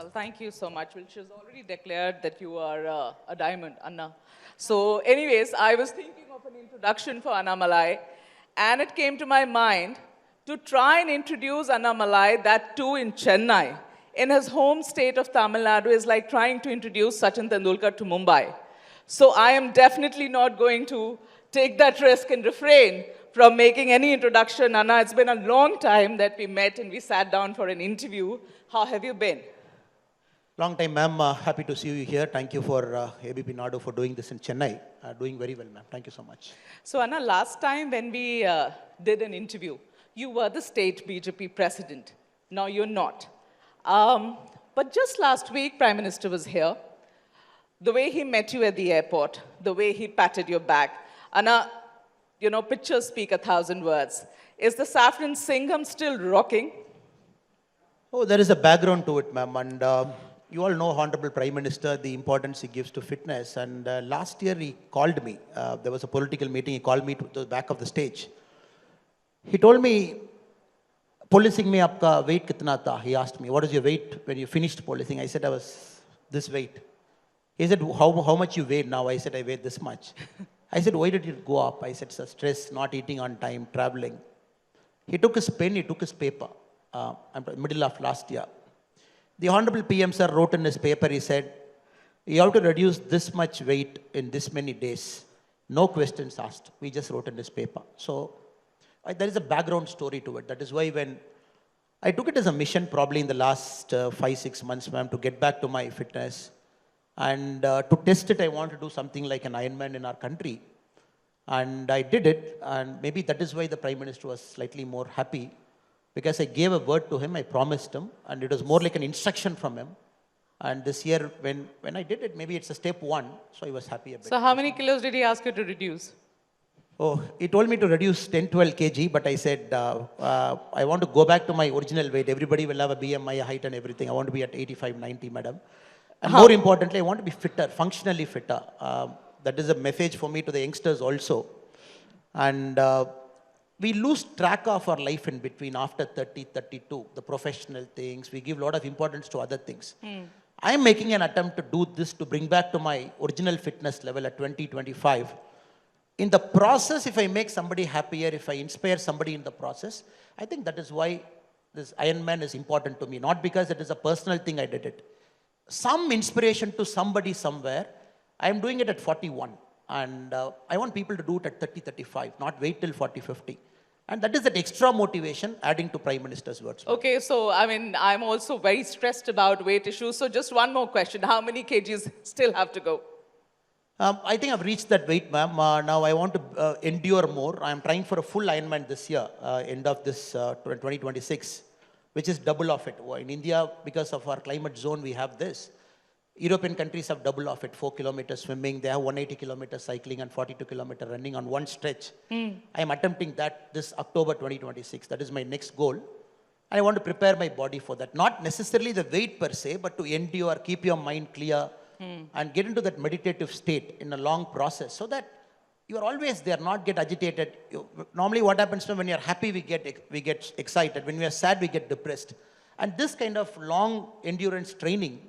Well, thank you so much. Well, she's already declared that you are a diamond, Anna. So anyways, I was thinking of an introduction for Annamalai, and it came to my mind to try and introduce Annamalai, that too in Chennai. In his home state of Tamil Nadu is like trying to introduce Sachin Tendulkar to Mumbai. So I am definitely not going to take that risk and refrain from making any introduction. Anna, it's been a long time that we met and we sat down for an interview. How have you been? Long time, ma'am. Happy to see you here. Thank you for ABP Nadu for doing this in Chennai. Doing very well, ma'am. Thank you so much. So, Anna, last time when we did an interview, you were the state BJP president. Now you're not. But just last week, Prime Minister was here. The way he met you at the airport, the way he patted your back. Anna, you know, pictures speak 1,000 words. Is the Saffron Singham still rocking? Oh, there is a background to it, ma'am. And you all know Honorable Prime Minister, the importance he gives to fitness. And last year he called me. There was a political meeting. He called me to the back of the stage. He told me, policing me, aapka weight kitna tha? He asked me, what is your weight when you finished policing? I said, I was this weight. He said, how much you weigh now? I said, I weigh this much. I said, why did it go up? I said, sir, stress, not eating on time, traveling. He took his pen, he took his paper, middle of last year. The Honorable PM sir wrote in his paper, he said, you have to reduce this much weight in this many days. No questions asked. We just wrote in his paper. So there is a background story to it. That is why when I took it as a mission probably in the last 5-6 months, ma'am, to get back to my fitness. And to test it, I want to do something like an Ironman in our country. And I did it. And maybe that is why the Prime Minister was slightly more happy. Because I gave a word to him, I promised him. And it was more like an instruction from him. And this year, when I did it, maybe it's a step one. So I was happy a bit. So how many kilos did he ask you to reduce? Oh, he told me to reduce 10-12 kg. But I said, I want to go back to my original weight. Everybody will have a BMI, a height and everything. I want to be at 85-90, madam. And more importantly, I want to be fitter, functionally fitter. That is a message for me to the youngsters also. And we lose track of our life in between after 30, 32, the professional things. We give a lot of importance to other things. I am making an attempt to do this to bring back to my original fitness level at 20-25. In the process, if I make somebody happier, if I inspire somebody in the process, I think that is why this Ironman is important to me. Not because it is a personal thing I did it. Some inspiration to somebody somewhere. I am doing it at 41. And I want people to do it at 30-35, not wait till 40-50. And that is that extra motivation adding to Prime Minister's words. Okay, so I mean, I'm also very stressed about weight issues. So just one more question. How many kgs still have to go? I think I've reached that weight, ma'am. Now I want to endure more. I'm trying for a full Ironman this year, end of this 2026. Which is double of it. In India, because of our climate zone, we have this. European countries have double of it, 4 kilometers swimming. They have 180 kilometers cycling and 42 kilometers running on one stretch. I am attempting that this October 2026. That is my next goal. And I want to prepare my body for that. Not necessarily the weight per se, but to endure, keep your mind clear, and get into that meditative state in a long process so that you are always there, not get agitated. Normally what happens when you're happy, we get excited. When we are sad, we get depressed. And this kind of long endurance training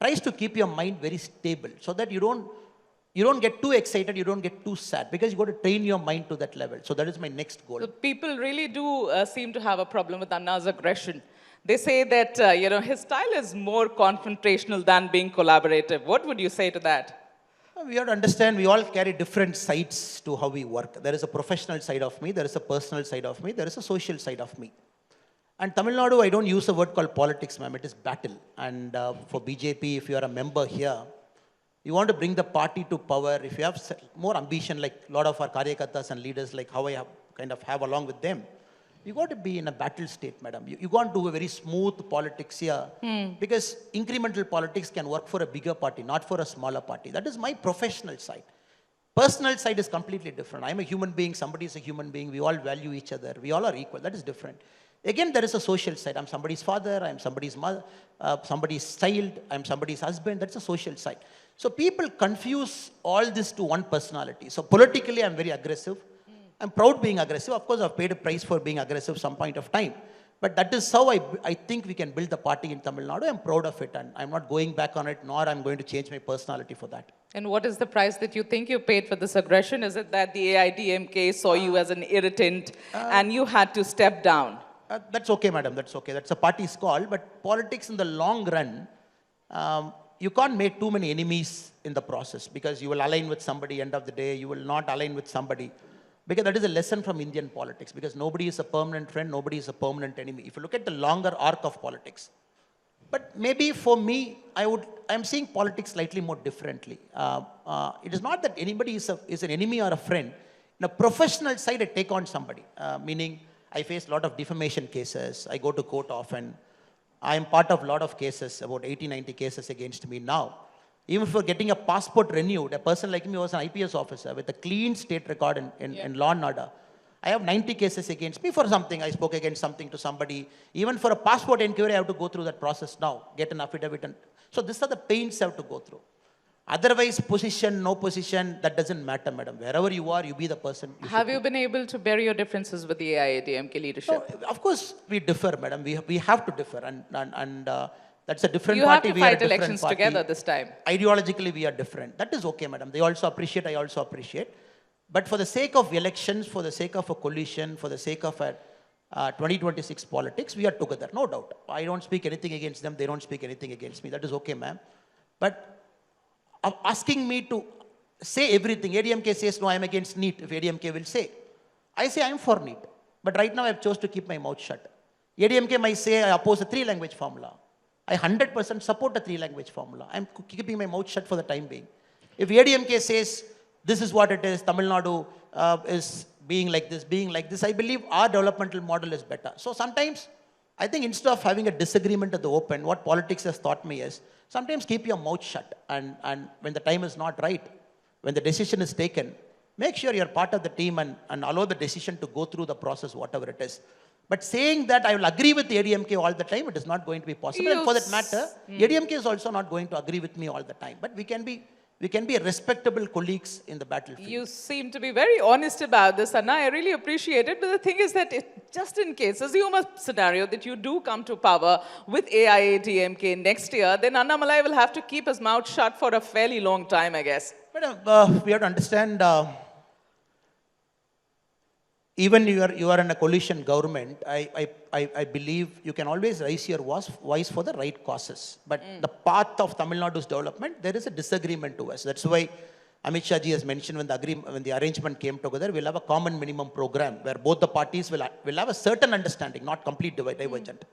tries to keep your mind very stable so that you don't get too excited, you don't get too sad, because you got to train your mind to that level. So that is my next goal. So people really do seem to have a problem with Anna's aggression. They say that you know, his style is more confrontational than being collaborative. What would you say to that? We have to understand, we all carry different sides to how we work. There is a professional side of me, there is a personal side of me, there is a social side of me. And Tamil Nadu, I don't use a word called politics, ma'am, it is battle. And for BJP, if you are a member here, you want to bring the party to power. If you have more ambition, like a lot of our Karyakartas and leaders, like how I have along with them, you got to be in a battle state, madam. You can't do a very smooth politics here because incremental politics can work for a bigger party, not for a smaller party. That is my professional side. Personal side is completely different. I'm a human being, somebody is a human being. We all value each other. We all are equal. That is different. Again, there is a social side. I'm somebody's father, I'm somebody's mother, somebody's child, I'm somebody's husband. That's a social side. So people confuse all this to one personality. So politically, I'm very aggressive. I'm proud being aggressive. Of course, I've paid a price for being aggressive some point of time. But that is how I think we can build the party in Tamil Nadu. I'm proud of it, and I'm not going back on it, nor I'm going to change my personality for that. And what is the price that you think you paid for this aggression? Is it that the AIDMK saw you as an irritant and you had to step down? That's okay, madam. That's okay. That's a party's call. But politics in the long run, you can't make too many enemies in the process, because you will align with somebody, end of the day, you will not align with somebody. Because that is a lesson from Indian politics, because nobody is a permanent friend, nobody is a permanent enemy. If you look at the longer arc of politics. But maybe for me, I'm seeing politics slightly more differently. It is not that anybody is an enemy or a friend. In a professional side, I take on somebody, meaning I face a lot of defamation cases. I go to court often. I am part of a lot of cases, about 80, 90 cases against me now. Even for getting a passport renewed, a person like me was an IPS officer with a clean state record in law and order. I have 90 cases against me for something. I spoke against something to somebody. Even for a passport inquiry, I have to go through that process now, get an affidavit. So these are the pains I have to go through. Otherwise, position, no position, that doesn't matter, madam. Wherever you are, you be the person. Have you been able to bury your differences with the AIADMK leadership? No, of course, we differ, madam. We have to differ. And that's a different you party. You have to we are fight a elections party. Together this time. Ideologically, we are different. That is okay, madam. They also appreciate, I also appreciate. But for the sake of elections, for the sake of a coalition, for the sake of a 2026 politics, we are together, no doubt. I don't speak anything against them. They don't speak anything against me. That is okay, ma'am. But asking me to say everything, ADMK says, no, I am against NEET, if ADMK will say. I say I am for NEET. But right now, I have chosen to keep my mouth shut. ADMK might say I oppose a 3-language formula. I 100% support a 3-language formula. I'm keeping my mouth shut for the time being. If ADMK says, this is what it is, Tamil Nadu is being like this, I believe our developmental model is better. So sometimes, I think instead of having a disagreement at the open, what politics has taught me is, sometimes keep your mouth shut. And when the time is not right, when the decision is taken, make sure you're part of the team and allow the decision to go through the process, whatever it is. But saying that I will agree with the ADMK all the time, it is not going to be possible. And for that matter, ADMK is also not going to agree with me all the time. But we can be respectable colleagues in the battlefield. You seem to be very honest about this, Anna. I really appreciate it. But the thing is that just in case, assume a scenario that you do come to power with AIADMK next year, then Annamalai will have to keep his mouth shut for a fairly long time, I guess. But we have to understand, even you are in a coalition government, I believe you can always raise your voice for the right causes. But the path of Tamil Nadu's development, there is a disagreement to us. That's why Amit Shah ji has mentioned when the arrangement came together, we'll have a common minimum program where both the parties will have a certain understanding, not complete divergent.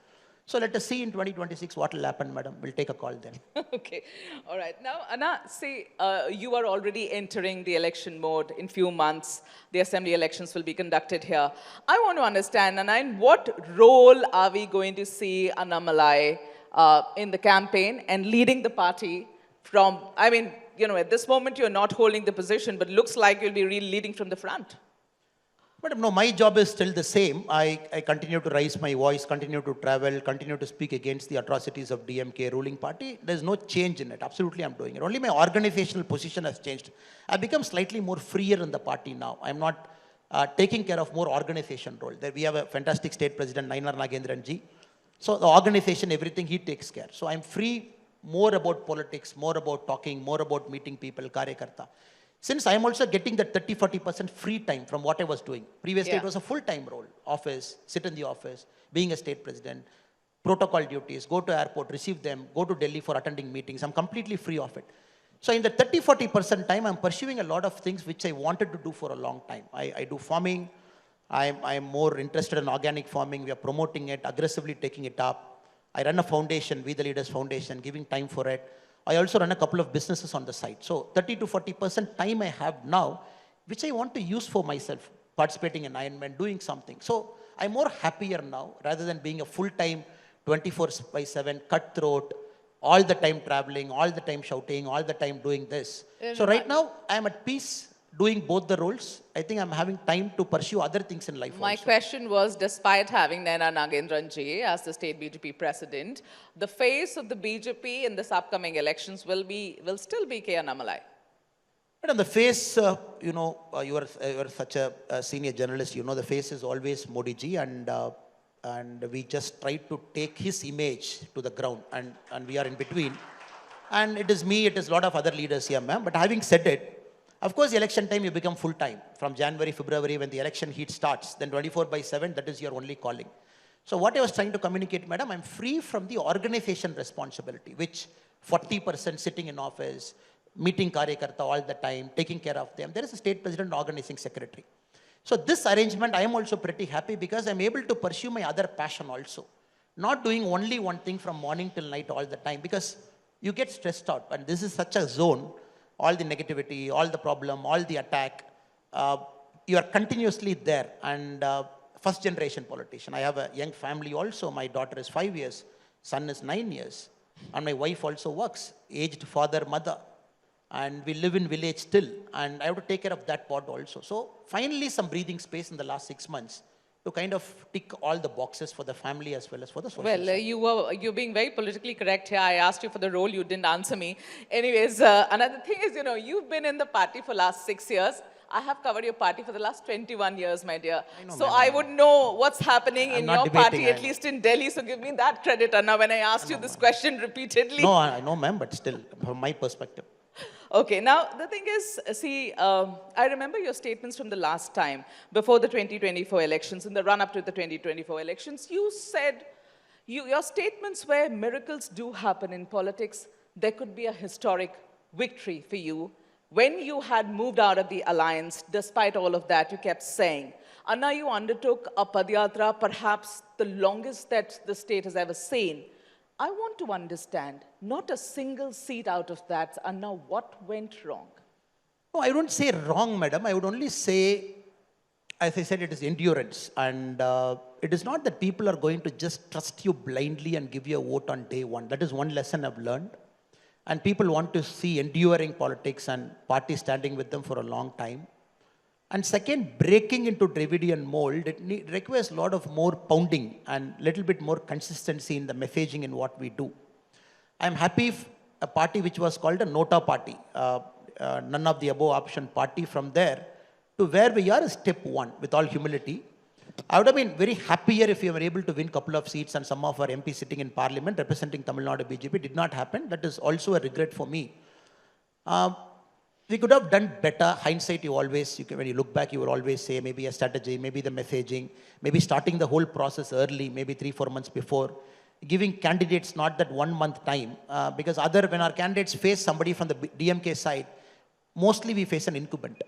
So let us see in 2026 what will happen, madam. We'll take a call then. Okay. All right. Now, Anna, see, you are already entering the election mode in few months. The assembly elections will be conducted here. I want to understand, Anna, in what role are we going to see Annamalai in the campaign and leading the party from, I mean, you know, at this moment you're not holding the position, but looks like you'll be really leading from the front. But no, my job is still the same. I continue to raise my voice, continue to travel, continue to speak against the atrocities of DMK ruling party. There's no change in it. Absolutely, I'm doing it. Only my organizational position has changed. I've become slightly more freer in the party now. I'm not taking care of more organization role. We have a fantastic state president, Nainar Nagendran ji. So the organization, everything he takes care. So I'm free more about politics, more about talking, more about meeting people, karyakarta. Since I'm also getting that 30-40% free time from what I was doing. Previously, it was a full-time role. Office, sit in the office, being a state president, protocol duties, go to airport, receive them, go to Delhi for attending meetings. I'm completely free of it. So in the 30-40% time, I'm pursuing a lot of things which I wanted to do for a long time. I do farming. I'm more interested in organic farming. We are promoting it, aggressively taking it up. I run a foundation, We the Leaders Foundation, giving time for it. I also run a couple of businesses on the side. So 30-40% time I have now, which I want to use for myself, participating in Ironman, doing something. So I'm more happier now, rather than being a full-time 24/7 cutthroat, all the time traveling, all the time shouting, all the time doing this. So right now, I'm at peace doing both the roles. I think I'm having time to pursue other things in life. My question was, despite having Naina Nagendran ji as the state BJP president, the face of the BJP in this upcoming elections will still be K. Annamalai. But on the face, you are such a senior journalist, you know the face is always Modi ji, and and we just tried to take his image to the ground, and we are in between. And it is me, it is a lot of other leaders here, ma'am. But having said it, of course, election time you become full time. From January, February, when the election heat starts, then 24/7, that is your only calling. So what I was trying to communicate, madam, I'm free from the organization responsibility, which 40% sitting in office, meeting Karyakarta all the time, taking care of them. There is a state president organizing secretary. So this arrangement, I am also pretty happy because I'm able to pursue my other passion also. Not doing only one thing from morning till night all the time, because you get stressed out. And this is such a zone, all the negativity, all the problem, all the attack, you are continuously there. And first generation politician. I have a young family also. My daughter is 5 years, son is 9 years. And my wife also works, aged father, mother. And we live in village still. And I have to take care of that part also. So finally some breathing space in the last 6 months to kind of tick all the boxes for the family as well as for the social Well, side. you're being very politically correct here. I asked you for the role, you didn't answer me. Anyways, another thing is, you've been in the party for last 6 years. I have covered your party for the last 21 years, my dear. So I would know what's happening in your party, at least in Delhi. So give me that credit, Anna, when I asked you this question repeatedly. No, I know, ma'am, but still, from my perspective. Okay, now the thing is, see, I remember your statements from the last time, before the 2024 elections, in the run-up to the 2024 elections. You said, your statements were miracles do happen in politics. There could be a historic victory for you. When you had moved out of the alliance, despite all of that, you kept saying, Anna, you undertook a Padyatra, perhaps the longest that the state has ever seen. I want to understand, not a single seat out of that, Anna, what went wrong? No, I don't say wrong, madam. I would only say, as I said, it is endurance. And it is not that people are going to just trust you blindly and give you a vote on day one. That is one lesson I've learned. And people want to see enduring politics and party standing with them for a long time. And second, breaking into Dravidian mold, it requires a lot of more pounding and a little bit more consistency in the messaging in what we do. I'm happy a party which was called a Nota party, none of the above option party, from there to where we are is step one, with all humility. I would have been very happier if we were able to win a couple of seats and some of our MPs sitting in parliament representing Tamil Nadu BJP. Did not happen. That is also a regret for me. We could have done better. Hindsight, when you look back, you will always say maybe a strategy, maybe the messaging, maybe starting the whole process early, maybe 3-4 months before. Giving candidates not that 1 month time, because when our candidates face somebody from the DMK side, mostly we face an incumbent.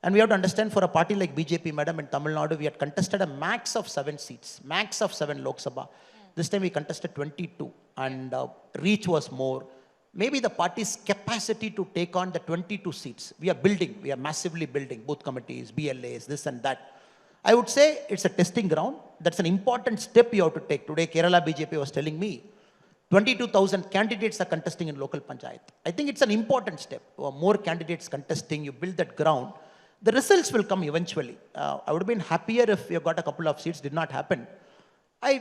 And we have to understand, for a party like BJP, madam, in Tamil Nadu, we had contested a max of 7 seats, max of 7 Lok Sabha. This time we contested 22, and reach was more. Maybe the party's capacity to take on the 22 seats. We are massively building, booth committees, BLAs, this and that. I would say it's a testing ground. That's an important step you have to take. Today, Kerala BJP was telling me, 22,000 candidates are contesting in local panchayat. I think it's an important step. More candidates contesting, you build that ground. The results will come eventually. I would have been happier if we have got a couple of seats. Did not happen.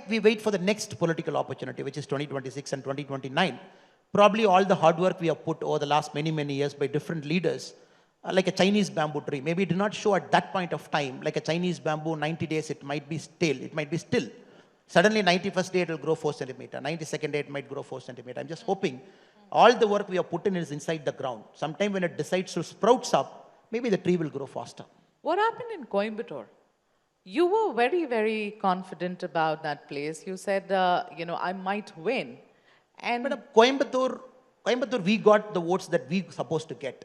We wait for the next political opportunity, which is 2026 and 2029. Probably all the hard work we have put over the last many, many years by different leaders, like a Chinese bamboo tree. Maybe it did not show at that point of time. Like a Chinese bamboo, 90 days it might be stale, it might be still. Suddenly 91st day it will grow 4 centimeter, 92nd day it might grow 4 centimeter. I'm just hoping all the work we have put in is inside the ground. Sometime when it decides to sprouts up, maybe the tree will grow faster. What happened in Coimbatore? You were very, very confident about that place. You said, I might win. And But Coimbatore, we got the votes that we supposed to get.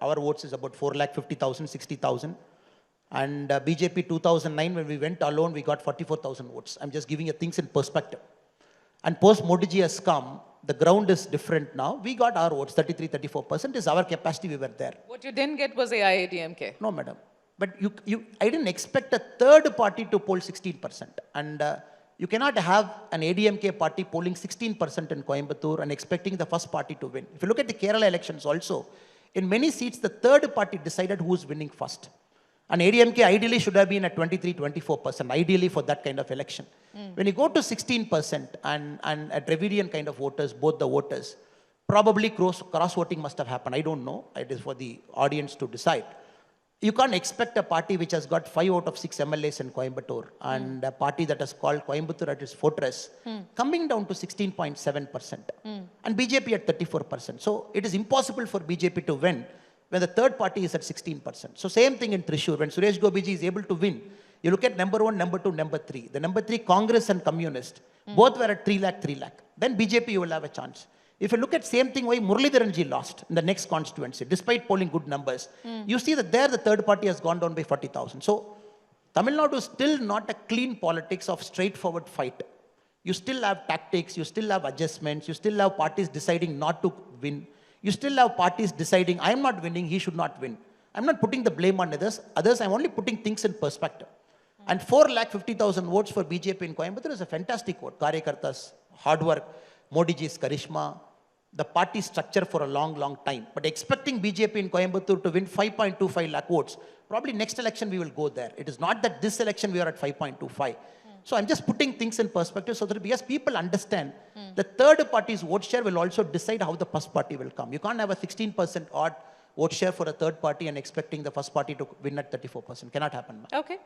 Our votes is about 450,000, 60,000. And BJP 2009, when we went alone, we got 44,000 votes. I'm just giving you things in perspective. And post Modi ji has come, the ground is different now. We got our votes, 33-34% is our capacity, we were there. What you didn't get was AIADMK. No, madam. But I didn't expect a third party to poll 16%. And you cannot have an ADMK party polling 16% in Coimbatore and expecting the first party to win. If you look at the Kerala elections also, in many seats, the third party decided who is winning first. And ADMK ideally should have been at 23-24%, ideally for that kind of election. When you go to 16% and a Dravidian kind of voters, both the voters, probably cross-voting must have happened. I don't know. It is for the audience to decide. You can't expect a party which has got 5 out of 6 MLAs in Coimbatore and a party that has called Coimbatore at its fortress coming down to 16.7% and BJP at 34%. So it is impossible for BJP to win when the third party is at 16%. So same thing in Thrissur. When Suresh Gobiji is able to win, you look at number 1, number 2, number 3. The number 3, Congress and Communist, both were at 3 lakh. Then BJP you will have a chance. If you look at same thing why Muralidharanji lost in the next constituency, despite polling good numbers, you see that there the third party has gone down by 40,000. So Tamil Nadu is still not a clean politics of straightforward fight. You still have tactics, you still have adjustments, you still have parties deciding not to win. You still have parties deciding, I am not winning, he should not win. I'm not putting the blame on others, I'm only putting things in perspective. And 4,50,000 votes for BJP in Coimbatore is a fantastic vote. Karyakartas, hard work, Modi ji's charisma, the party structure for a long, long time. But expecting BJP in Coimbatore to win 5.25 lakh votes, probably next election we will go there. It is not that this election we are at 5.25. So I'm just putting things in perspective so that because people understand the third party's vote share will also decide how the first party will come. You can't have a 16% odd vote share for a third party and expecting the first party to win at 34%. Cannot happen. Okay.